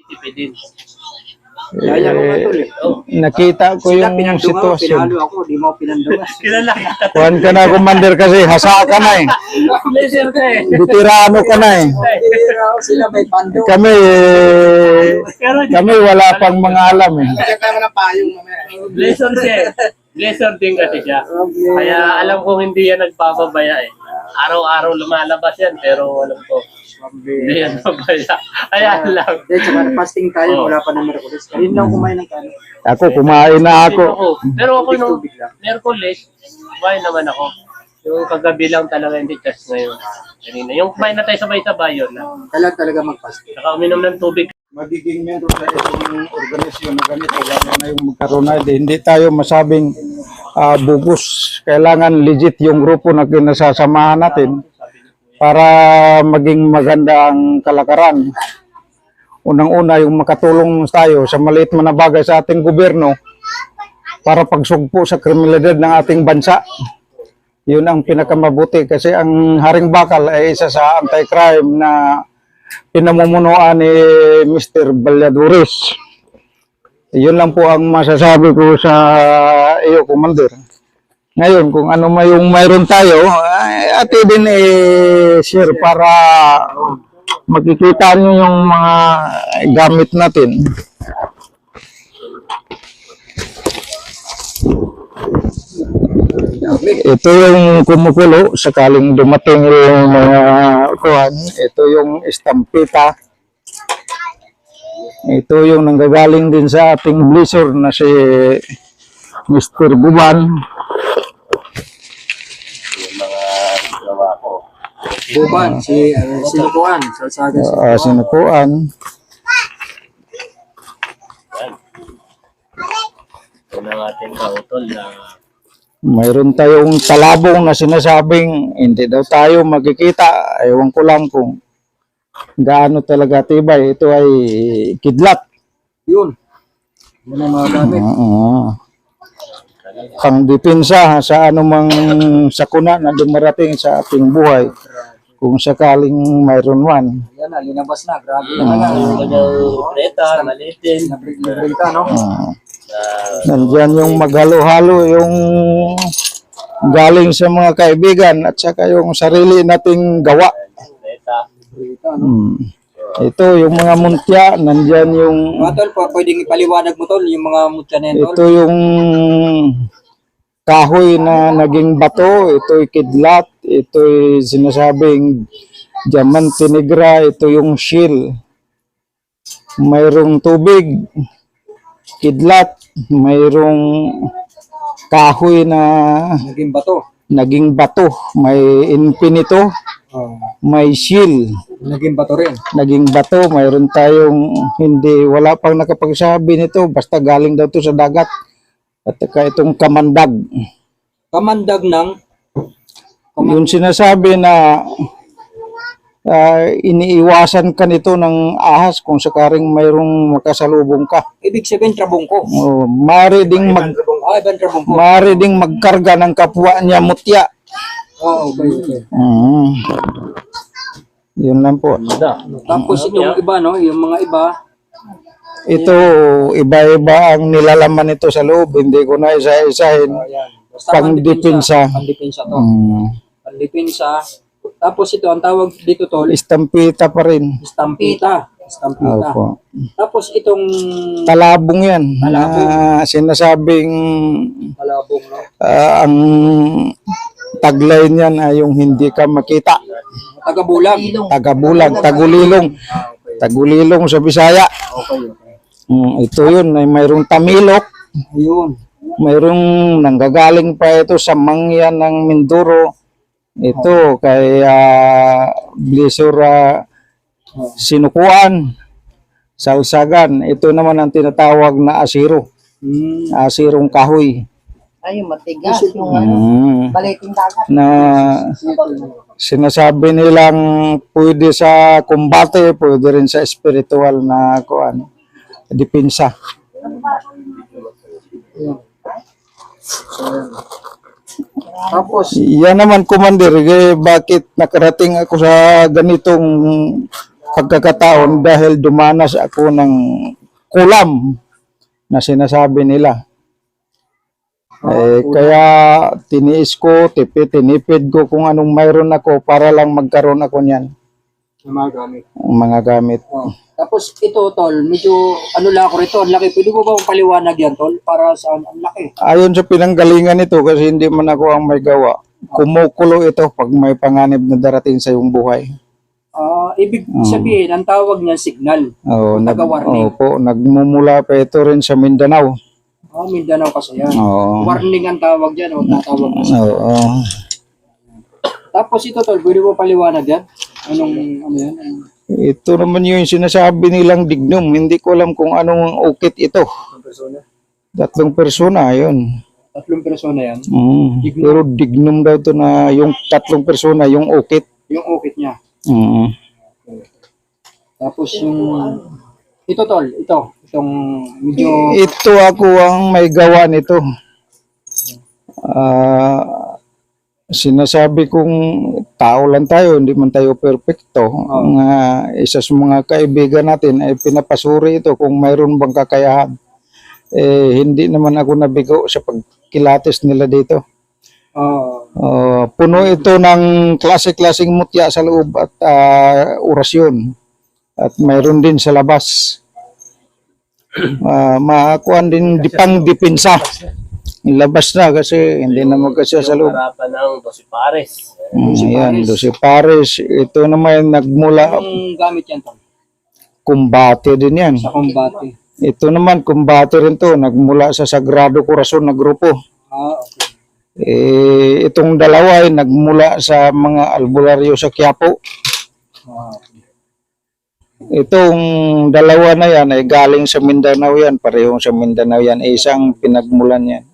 tipi din. Kaya ko nga tol eh. Nakita ko Sila yung pinandungan, sitwasyon. pinalo ako, di mo pinandungan. Kilala ka. Kuhan ka na, Commander, kasi hasa ka na eh. Pleasure ka eh. Veterano ka na eh. Sila may pando. Kami, kami wala pang mga alam eh. Pleasure siya eh. Pleasure din kasi siya. Kaya alam kong hindi yan nagpapabaya eh. Araw-araw lumalabas yan, pero alam ko, hindi yan mabaya. Ayan lang. Tsaka fasting tayo, wala pa ng Merkulis. Kanina ako kumain ng kanin. Ako, kumain na ako. Pero ako nung Merkulis, kumain naman ako. Yung kagabi lang talaga hindi test ngayon. Kanina. Yung kumain na tayo sabay-sabay yun lang. Kailan talaga mag-fasting? Saka uminom ng tubig. Magiging meron sa itong organisasyon na ganito, lalo na yung magkaroon na, hindi tayo masabing bubus. Kailangan legit yung grupo na kinasasamahan natin para maging maganda ang kalakaran. Unang-una, yung makatulong tayo sa maliit man na bagay sa ating gobyerno para pagsugpo sa kriminalidad ng ating bansa. Yun ang pinakamabuti kasi ang Haring Bakal ay isa sa anti-crime na pinamumunuan ni Mr. Valladores. Yun lang po ang masasabi ko sa iyo, Commander. Ngayon, kung ano may yung mayroon tayo, ate din share para makikita nyo yung mga gamit natin. Ito yung kumukulo sakaling dumating yung mga kuhan. Ito yung estampita. Ito yung nanggagaling din sa ating blizzard na si Mr. Buban. Buban, sinukuan. Sinukuan. Ito na ating kautol na Mayroon tayong talabong na sinasabing hindi daw tayo magkikita. Ewan ko lang kung gaano talaga tibay. Ito ay kidlat. Yun. Yun ang mga gamit. Pangdepensa sa anumang sakuna na dumarating sa ating buhay. Kung sakaling mayroon man. Yan na, linabas na. Grabe na nga. preta, malitin. Libre ka, no? Nandiyan yung maghalo-halo yung galing sa mga kaibigan at saka yung sarili nating gawa. Preta. Ito yung mga muntya, nandiyan yung Mga tol, pwedeng ipaliwanag mo tol, yung mga mutya na yan tol. ito yung kahoy na naging bato, ito'y kidlat, ito'y sinasabing diamante negra, ito yung shield. Mayroong tubig, kidlat, mayroong kahoy na Naging bato. may infinito, may shield, Naging bato rin. naging bato, mayroon tayong wala pang nakapagsabi nito, basta galing daw to sa dagat. At saka itong kamandag. Kamandag ng Yung sinasabi na iniiwasan ka nito ng ahas kung sakaring mayroong makasalubong ka. ibig sabihin trabongko. Maaari ding Ibang trabongko. maaari ding magkarga ng kapwa niya mutya. Okay. Yun lang po. Tapos itong iba, no? Yung mga iba, Ito, iba-iba ang nilalaman nito sa loob. Hindi ko na isa-isahin. Pangdepensa. Pandepensa to. Pandepensa. Tapos ito, ang tawag dito tol, Estampita pa rin. estampita. Estampita. Opo. Tapos itong Talabong yan. Talabong. Sinasabing malabong, no? ang taglay niyan ay yung hindi ka makita. Tagabulag. Tagabulag, tagulilong. Tagulilong sa Bisaya. Okay. Ito yun, ay mayroong tamilok. Ayun. Mayroong nanggagaling pa ito sa mangyan ng Mindoro. Ito kay Blisura Sinukuan, Salsagan. Ito naman ang tinatawag na asiro. Asirong kahoy. Ay, matigas yung baliting dagat. Na sinasabi nilang pwede sa kumbate, pwede rin sa spiritual na depensa. Tapos, Yan naman, Commander, bakit nakarating ako sa ganitong pagkakataon dahil dumanas ako ng kulam na sinasabi nila. Kaya tiniis ko, tinipid ko kung anong mayroon ako para lang magkaroon ako niyan. Ng mga gamit. Mga gamit. Oh. Tapos ito, tol, medyo ano lang ako rito, ang laki. Pwede mo ba akong paliwanag yan, tol? Para saan? Ang laki. Ayon sa pinanggalingan nito, kasi hindi man ako ang may gawa, kumukulo ito pag may panganib na darating sa iyong buhay. Ibig sabihin, ang tawag niya signal. Oo, Taga-warning. opo, nagmumula pa ito rin sa Mindanao. Mindanao kasi yan. Oo. Warning ang tawag dyan, o tatawag mo siya. Oo. Tapos ito, tol, pwede mo paliwanag yan? Ano yan? Ito naman yung sinasabi nilang dignum. Hindi ko alam kung anong ukit ito. Tatlong persona, yun. Tatlong persona yan. Dignum. Pero dignum daw to na yung tatlong persona, yung ukit. Yung ukit niya. Mm. Tapos yung... Ito, tol, itong medyo... Ito ako ang may gawa nito. Sinasabi kong tao lang tayo, hindi man tayo perfecto. Ang isa sa mga kaibigan natin ay pinapasuri ito kung mayroon bang kakayahan. Hindi naman ako nabigo sa pagkilates nila dito. Puno ito ng klase-klaseng mutya sa loob at orasyon. At mayroon din sa labas. Makakuan din dipang-dipinsa. Ilabas na kasi hindi na magkasya sa loob. Harapan ng 12 pares. Ayan, 12 pares. Ito naman nagmula Anong gamit yan, tol? kumbate din yan. Sa kombate. Ito naman kumbate rin to. Nagmula sa Sagrado Corazon na grupo. Okay. Itong dalawa ay nagmula sa mga albularyo sa Quiapo. Itong dalawa na yan ay galing sa Mindanao yan. Parehong sa Mindanao yan. Isang pinagmulan yan.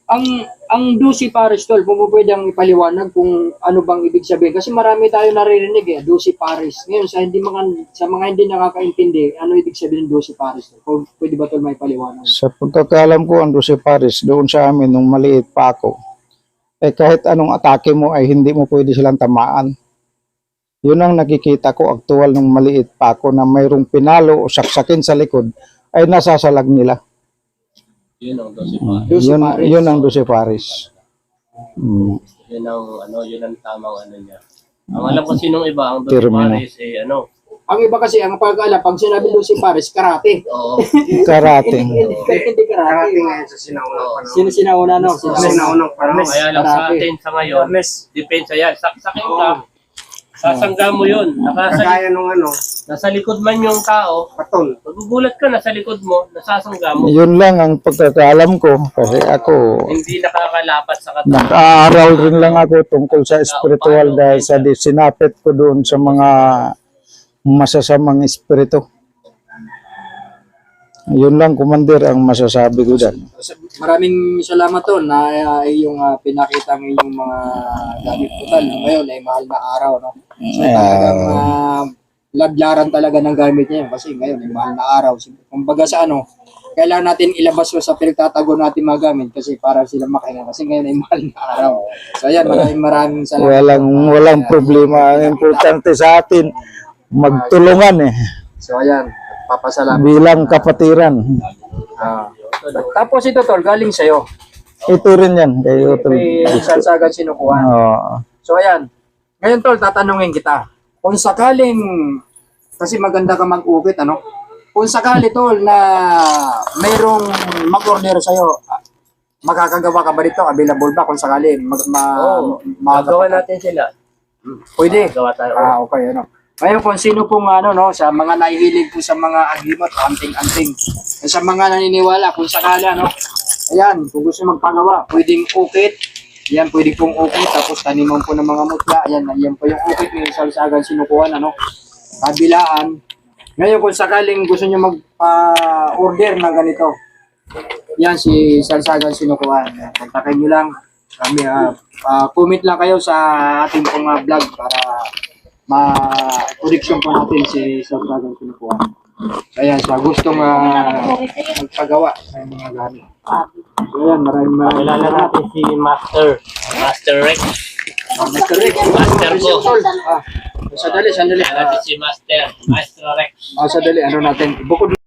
Ang 12 pares, tol, pwedeng ipaliwanag kung ano bang ibig sabihin. Kasi marami tayo naririnig 12 pares. Ngayon, sa mga hindi nakakaintindi, ano ibig sabihin ng 12 pares? Tol? Pwede ba, tol, may paliwanag? Sa pagkakalam ko, ang 12 pares, doon sa amin, nung maliit pa ako, kahit anong atake mo ay hindi mo pwede silang tamaan. Yun ang nakikita ko aktual nung maliit pa ako na mayroong pinalo o saksakin sa likod ay nasasalag nila. Yun ang 12 pares. Yun ang 12 pares. Yun ang tamang ano niya. Ang alam ko sinong iba, ang 12 Termino. pares Ang iba kasi, ang pag-alam, pag sinabi 12 pares, karate. Oo. Karate. Hindi karate. Sino sinauna, no? Sinaunang panahon. Kaya lang sa atin sa ngayon, depensa yan. Saksakin ka, sasangga mo yun. Kagaya nung Nasa likod man yung tao, patol. magugulat ka, nasa likod mo, nasasangga mo. Yun lang ang pagkakaalam ko kasi ako Hindi nakakalapat sa katawan. nag-aaral rin lang ako tungkol sa spiritual dahil sa sinapit ko doon sa mga masasamang espiritu. Yun lang, Commander, ang masasabi ko dyan. Maraming salamat, tol, na iyong pinakita ng iyong mga gamit total. Ngayon ay mahal na araw, no? So talagang labyaran talaga ng gamit niya kasi ngayon ay mahal na araw. Kumbaga sa kailangan natin ilabas sa pinagtatago natin mga gamit kasi para sila makahinga kasi ngayon ay mahal na araw. So ayan, maraming salamat. Walang problema. Ang importante sa atin, magtulungan So ayan, papasalamat. bilang kapatiran. Tapos ito, tol, galing sa'yo. Ito rin yan. Kayo, May sarsagan sinukuhan. So ayan, ngayon, tol, tatanungin kita. Kung sakaling, kasi maganda ka mag-ukit, kung sakali, tol, na mayroong mag-order sa'yo, makakagawa ka ba dito? Available ba kung sakali? Magawa natin sila. Pwede. Gawa tayo. Okay, Ngayon, kung sino pong sa mga nahihilig po sa mga agimot, anting-anting, sa mga naniniwala, kung sakali, ayan, kung gusto magpagawa, pwedeng ukit, yan, pwede pong ukit, tapos taniman po ng mga mutya, ayan po yung ukit ng salsagan sinukuhan, kabilaan. Ngayon, kung sakaling gusto nyo mag-order ng ganito, yan, si salsagan sinukuhan. Kontakin nyo lang, comment lang kayo sa ating pong vlog para ma-correction po natin si salsagan sinukuhan. Kaya sa gustong magpagawa ng mga gamit. So yan, maraming Kilala natin si Master Rex. Master Rick. Master ko. Sandali. Natin si Master Rex. Sandali, ano natin. Bukod